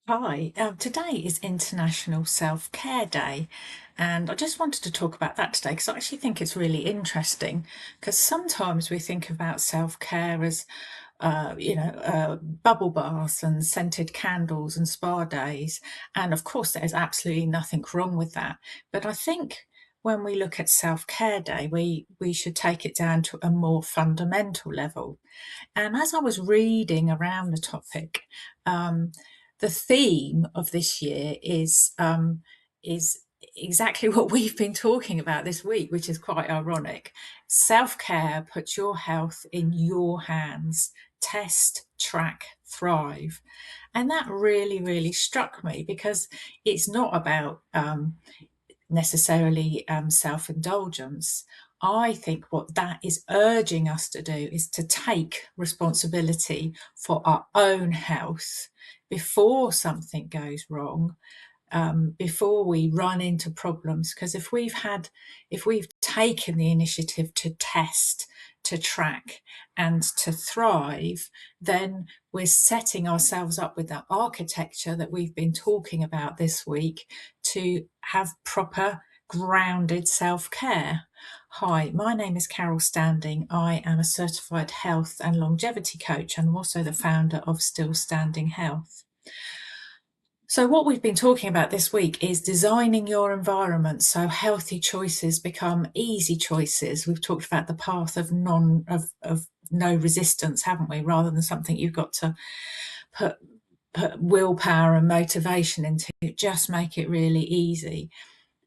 Hi, today is International Self-Care Day, and I just wanted to talk about that today because I actually think it's really interesting. Because sometimes we think about self-care as, bubble baths and scented candles and spa days, and of course, there's absolutely nothing wrong with that. But I think when we look at Self-Care Day, we should take it down to a more fundamental level. And as I was reading around the topic, um, the theme of this year is exactly what we've been talking about this week, which is quite ironic. Self-care puts your health in your hands. Test, track, thrive. And that really, really struck me because it's not about necessarily self indulgence. I think what that is urging us to do is to take responsibility for our own health before something goes wrong, before we run into problems. Because if we've taken the initiative to test, to track, and to thrive, then we're setting ourselves up with that architecture that we've been talking about this week to have proper grounded self-care. Hi, my name is Carol Standing. I am a certified health and longevity coach and I'm also the founder of Still Standing Health. So what we've been talking about this week is designing your environment so healthy choices become easy choices. We've talked about the path of no resistance, haven't we? Rather than something you've got to put willpower and motivation into, just make it really easy.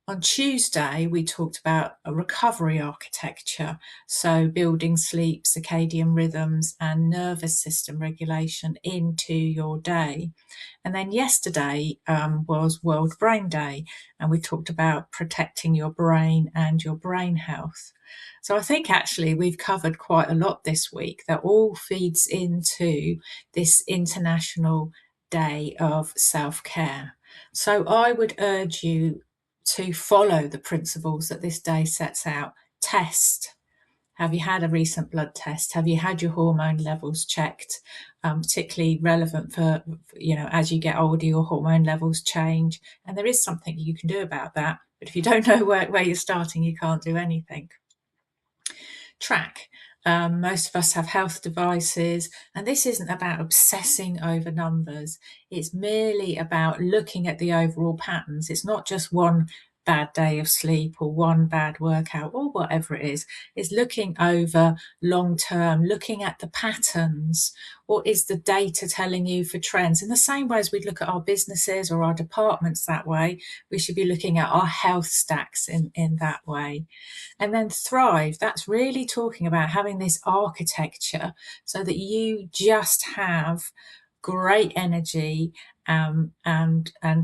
On Tuesday, we talked about a recovery architecture, so building sleep, circadian rhythms, and nervous system regulation into your day. And then yesterday was World Brain Day, and we talked about protecting your brain and your brain health. So I think actually we've covered quite a lot this week that all feeds into this International Day of Self-Care. So I would urge you to follow the principles that this day sets out. Test. Have you had a recent blood test? Have you had your hormone levels checked? Particularly relevant for, as you get older, your hormone levels change. And there is something you can do about that. But if you don't know where you're starting, you can't do anything. Track. Most of us have health devices, and this isn't about obsessing over numbers. It's merely about looking at the overall patterns. It's not just one bad day of sleep or one bad workout or whatever it is. It's looking over long term, looking at the patterns. What is the data telling you for trends? In the same way as we look at our businesses or our departments that way, we should be looking at our health stacks in that way. And then thrive, that's really talking about having this architecture so that you just have great energy and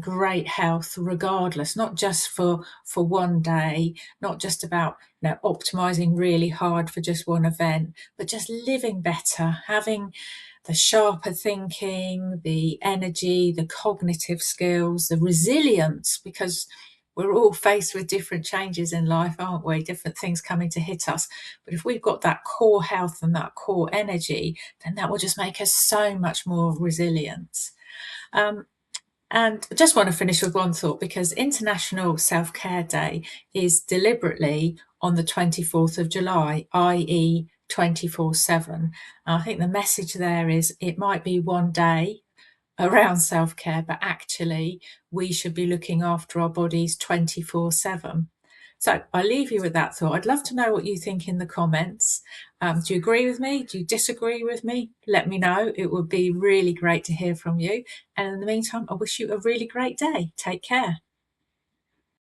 great health regardless, not just for one day, not just about optimizing really hard for just one event, but just living better, having the sharper thinking, the energy, the cognitive skills, the resilience, because we're all faced with different changes in life, aren't we? Different things coming to hit us. But if we've got that core health and that core energy, then that will just make us so much more resilient. And I just want to finish with one thought, because International Self-Care Day is deliberately on the 24th of July, i.e. 24/7. I think the message there is it might be one day around self-care, but actually we should be looking after our bodies 24/7. So I leave you with that thought. I'd love to know what you think in the comments. Do you agree with me? Do you disagree with me? Let me know. It would be really great to hear from you. And in the meantime, I wish you a really great day. Take care.